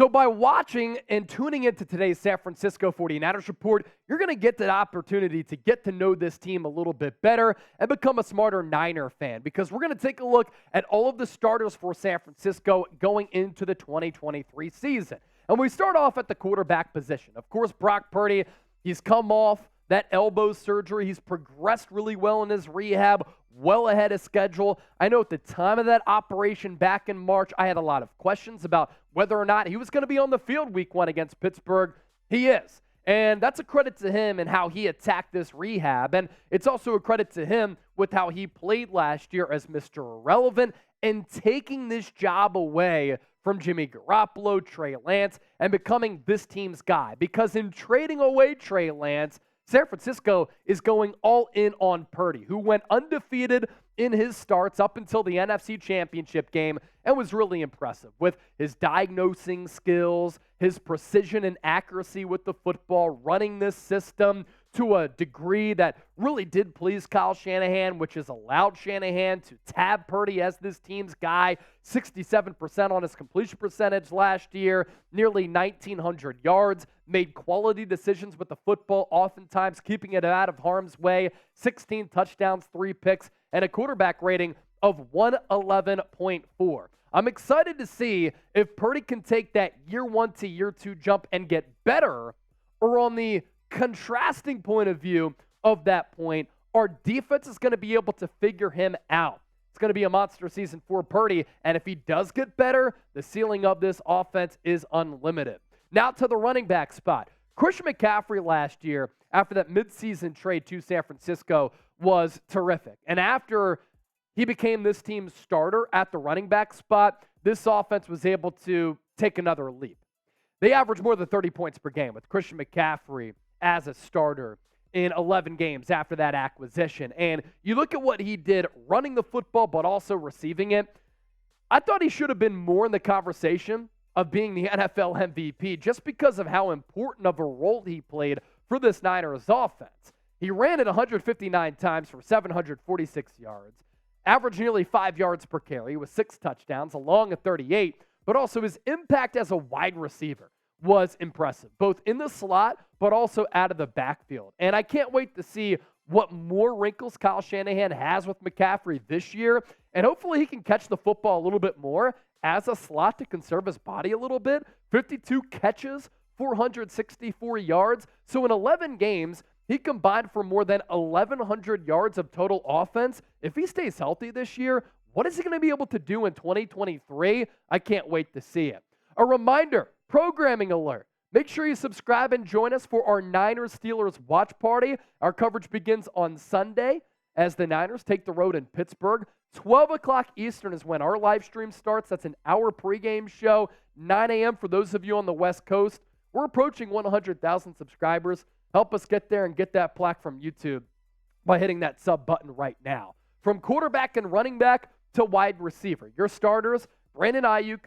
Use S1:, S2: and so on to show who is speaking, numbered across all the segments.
S1: So by watching and tuning into today's San Francisco 49ers report, you're going to get the opportunity to get to know this team a little bit better and become a smarter Niner fan, because we're going to take a look at all of the starters for San Francisco going into the 2023 season. And we start off at the quarterback position. Of course, Brock Purdy, he's come off that elbow surgery. He's progressed really well in his rehab, well ahead of schedule. I know at the time of that operation back in March, I had a lot of questions about whether or not he was going to be on the field week 1 against Pittsburgh. He is. And that's a credit to him and how he attacked this rehab. And it's also a credit to him with how he played last year as Mr. Irrelevant and taking this job away from Jimmy Garoppolo, Trey Lance, and becoming this team's guy. Because in trading away Trey Lance, San Francisco is going all in on Purdy, who went undefeated in his starts up until the NFC Championship game and was really impressive with his diagnosing skills, his precision and accuracy with the football, running this system to a degree that really did please Kyle Shanahan, which has allowed Shanahan to tab Purdy as this team's guy. 67% on his completion percentage last year, nearly 1,900 yards, made quality decisions with the football, oftentimes keeping it out of harm's way, 16 touchdowns, 3 picks, and a quarterback rating of 111.4. I'm excited to see if Purdy can take that year 1 to year 2 jump and get better, or on the contrasting point of view of that point, our defense is going to be able to figure him out. It's going to be a monster season for Purdy, and if he does get better, the ceiling of this offense is unlimited. Now to the running back spot. Christian McCaffrey last year, after that midseason trade to San Francisco, was terrific. And after he became this team's starter at the running back spot, this offense was able to take another leap. They averaged more than 30 points per game with Christian McCaffrey as a starter in 11 games after that acquisition. And you look at what he did running the football, but also receiving it. I thought he should have been more in the conversation of being the NFL MVP just because of how important of a role he played for this Niners offense. He ran it 159 times for 746 yards, averaged nearly 5 yards per carry with 6 touchdowns, along at 38, but also his impact as a wide receiver was impressive, both in the slot, but also out of the backfield. And I can't wait to see what more wrinkles Kyle Shanahan has with McCaffrey this year, and hopefully he can catch the football a little bit more as a slot to conserve his body a little bit. 52 catches, 464 yards. So in 11 games, he combined for more than 1,100 yards of total offense. If he stays healthy this year, what is he going to be able to do in 2023? I can't wait to see it. A reminder, programming alert. Make sure you subscribe and join us for our Niners-Steelers watch party. Our coverage begins on Sunday as the Niners take the road in Pittsburgh. 12 o'clock Eastern is when our live stream starts. That's an hour pregame show. 9 a.m. for those of you on the West Coast. We're approaching 100,000 subscribers. Help us get there and get that plaque from YouTube by hitting that sub button right now. From quarterback and running back to wide receiver, your starters, Brandon Aiyuk,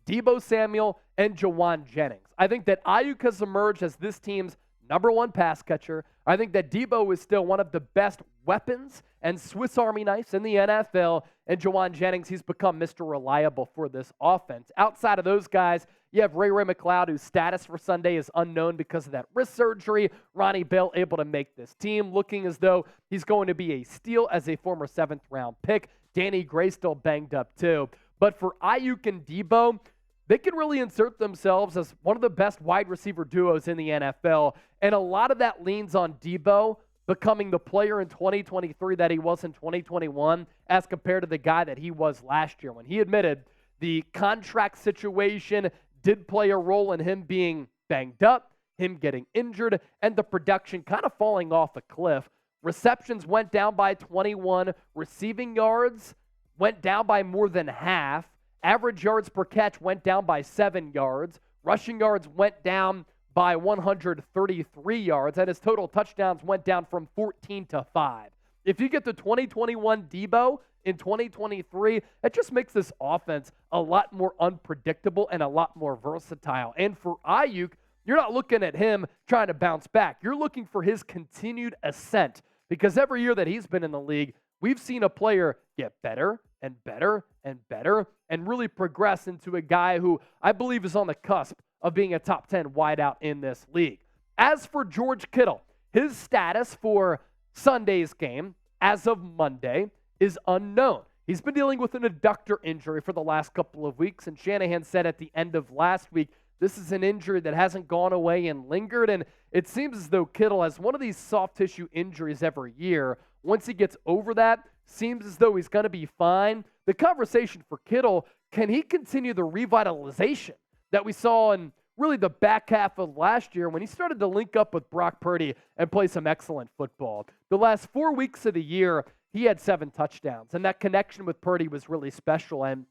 S1: Deebo Samuel, and Jauan Jennings. I think that Aiyuk has emerged as this team's number 1 pass catcher. I think that Deebo is still one of the best weapons and Swiss Army knives in the NFL. And Jauan Jennings, he's become Mr. Reliable for this offense. Outside of those guys, you have Ray McCloud, whose status for Sunday is unknown because of that wrist surgery. Ronnie Bell able to make this team, looking as though he's going to be a steal as a former 7th-round pick. Danny Gray still banged up too. But for Aiyuk and Deebo, they can really insert themselves as one of the best wide receiver duos in the NFL. And a lot of that leans on Deebo becoming the player in 2023 that he was in 2021 as compared to the guy that he was last year, when he admitted the contract situation did play a role in him being banged up, him getting injured, and the production kind of falling off a cliff. Receptions went down by 21. Receiving yards went down by more than half. Average yards per catch went down by 7 yards. Rushing yards went down by 133 yards, and his total touchdowns went down from 14 to 5. If you get the 2021 Deebo in 2023, it just makes this offense a lot more unpredictable and a lot more versatile. And for Aiyuk, you're not looking at him trying to bounce back. You're looking for his continued ascent, because every year that he's been in the league, we've seen a player get better and better and better and really progress into a guy who I believe is on the cusp of being a top 10 wideout in this league. As for George Kittle, his status for Sunday's game as of Monday is unknown. He's been dealing with an adductor injury for the last couple of weeks, and Shanahan said at the end of last week, this is an injury that hasn't gone away and lingered, and it seems as though Kittle has one of these soft tissue injuries every year. Once he gets over that, seems as though he's going to be fine. The conversation for Kittle, can he continue the revitalization that we saw in really the back half of last year when he started to link up with Brock Purdy and play some excellent football? The last 4 weeks of the year, he had 7 touchdowns, and that connection with Purdy was really special, and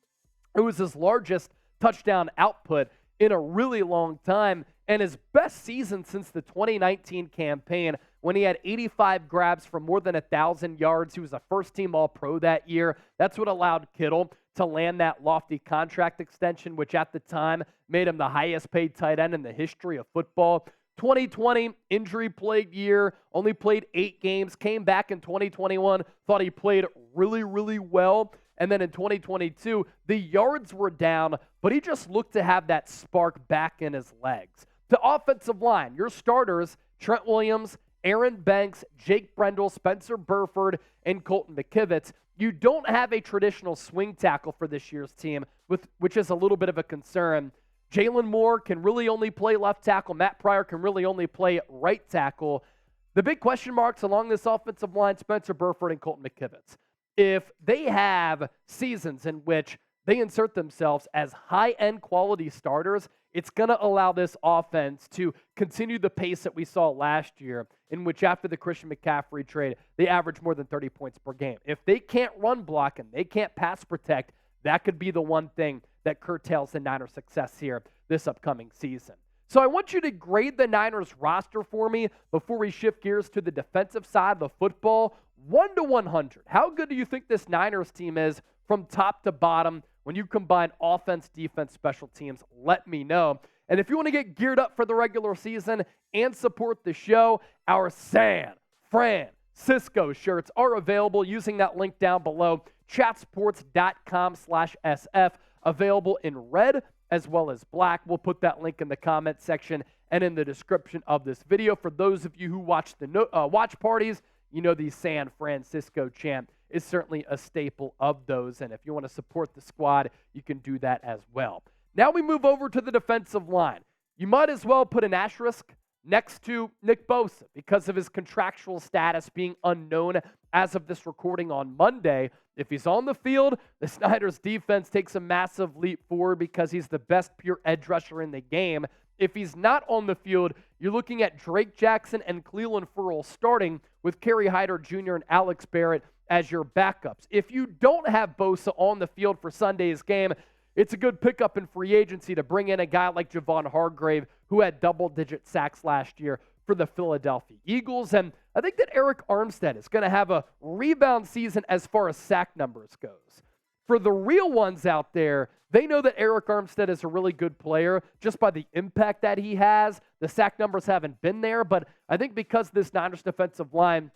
S1: it was his largest touchdown output in a really long time, and his best season since the 2019 campaign when he had 85 grabs for more than 1,000 yards. He was a first-team All-Pro that year. That's what allowed Kittle to land that lofty contract extension, which at the time made him the highest-paid tight end in the history of football. 2020, injury-plagued year, only played 8 games, came back in 2021, thought he played really, really well. And then in 2022, the yards were down, but he just looked to have that spark back in his legs. The offensive line, your starters, Trent Williams, Aaron Banks, Jake Brendel, Spencer Burford, and Colton McKivitz. You don't have a traditional swing tackle for this year's team, which is a little bit of a concern. Jalen Moore can really only play left tackle. Matt Pryor can really only play right tackle. The big question marks along this offensive line, Spencer Burford and Colton McKivitz. If they have seasons in which they insert themselves as high-end quality starters, it's going to allow this offense to continue the pace that we saw last year, in which after the Christian McCaffrey trade, they averaged more than 30 points per game. If they can't run block and they can't pass protect, that could be the one thing that curtails the Niners' success here this upcoming season. So I want you to grade the Niners roster for me before we shift gears to the defensive side of the football. 1 to 100. How good do you think this Niners team is from top to bottom when you combine offense, defense, special teams? Let me know. And if you want to get geared up for the regular season and support the show, our San Francisco shirts are available using that link down below, chatsports.com/SF, available in red as well as black. We'll put that link in the comment section and in the description of this video. For those of you who watch the watch parties, you know the San Francisco chant is certainly a staple of those. And if you want to support the squad, you can do that as well. Now we move over to the defensive line. You might as well put an asterisk next to Nick Bosa because of his contractual status being unknown as of this recording on Monday. If he's on the field, the Niners defense takes a massive leap forward because he's the best pure edge rusher in the game. If he's not on the field, you're looking at Drake Jackson and Clelin Ferrell starting with Kerry Hyder Jr. and Alex Barrett as your backups. If you don't have Bosa on the field for Sunday's game, it's a good pickup in free agency to bring in a guy like Javon Hargrave, who had double-digit sacks last year for the Philadelphia Eagles. And I think that Arik Armstead is going to have a rebound season as far as sack numbers goes. For the real ones out there, they know that Arik Armstead is a really good player just by the impact that he has. The sack numbers haven't been there, but I think because this Niners defensive line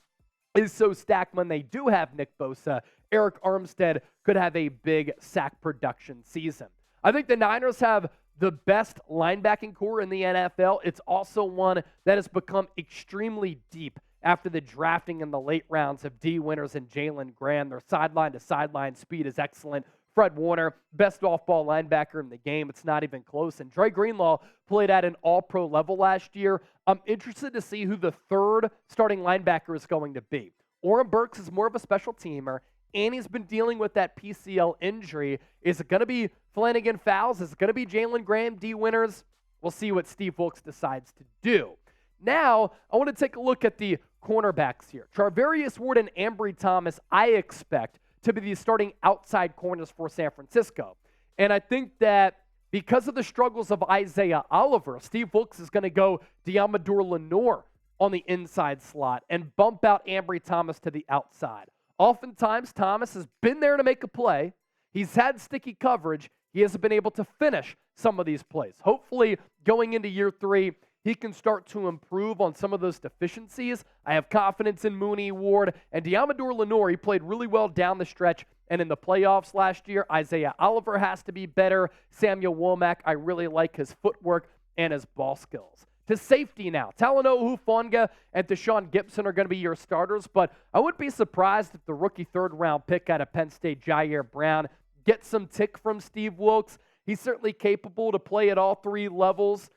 S1: is so stacked when they do have Nick Bosa, Arik Armstead could have a big sack production season. I think the Niners have the best linebacking core in the NFL. It's also one that has become extremely deep after the drafting in the late rounds of D. Winters and Jalen Graham. Their sideline-to-sideline speed is excellent. Fred Warner, best off-ball linebacker in the game. It's not even close. And Dre Greenlaw played at an all-pro level last year. I'm interested to see who the third starting linebacker is going to be. Oren Burks is more of a special teamer, and he's been dealing with that PCL injury. Is it going to be Flanagan Fowles? Is it going to be Jalen Graham, D. Winters? We'll see what Steve Wilks decides to do. Now, I want to take a look at the cornerbacks here. Charvarius Ward and Ambry Thomas, I expect to be the starting outside corners for San Francisco. And I think that because of the struggles of Isaiah Oliver, Steve Wilks is going to go Deommodore Lenoir on the inside slot and bump out Ambry Thomas to the outside. Oftentimes, Thomas has been there to make a play. He's had sticky coverage. He hasn't been able to finish some of these plays. Hopefully, going into year 3, he can start to improve on some of those deficiencies. I have confidence in Mooney, Ward, and Deommodore Lenoir. He played really well down the stretch and in the playoffs last year. Isaiah Oliver has to be better. Samuel Womack, I really like his footwork and his ball skills. To safety now, Talanoa Hufanga and Tashaun Gipson are going to be your starters, but I wouldn't be surprised if the rookie third-round pick out of Penn State, Jair Brown, gets some tick from Steve Wilks. He's certainly capable to play at all three levels,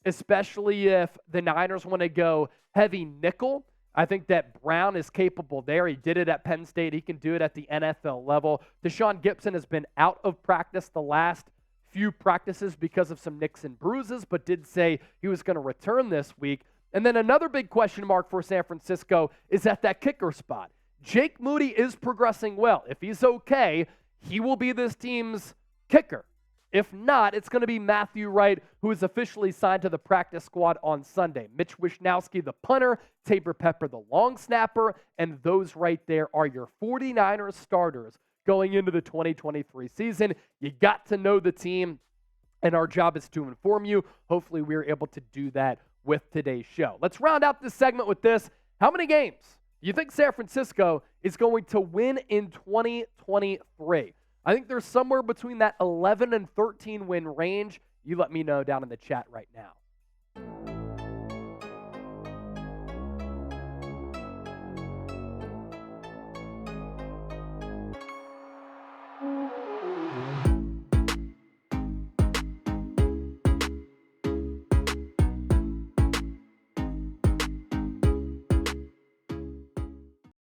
S1: especially if the Niners want to go heavy nickel. I think that Brown is capable there. He did it at Penn State. He can do it at the NFL level. Tashaun Gipson has been out of practice the last few practices because of some nicks and bruises, but did say he was going to return this week. And then another big question mark for San Francisco is at that kicker spot. Jake Moody is progressing well. If he's okay, he will be this team's kicker. If not, it's going to be Matthew Wright, who is officially signed to the practice squad on Sunday. Mitch Wishnowsky, the punter, Tabor Pepper, the long snapper, and those right there are your 49ers starters going into the 2023 season. You got to know the team, and our job is to inform you. Hopefully, we're able to do that with today's show. Let's round out this segment with this. How many games do you think San Francisco is going to win in 2023? I think they're somewhere between that 11 and 13 win range. You let me know down in the chat right now.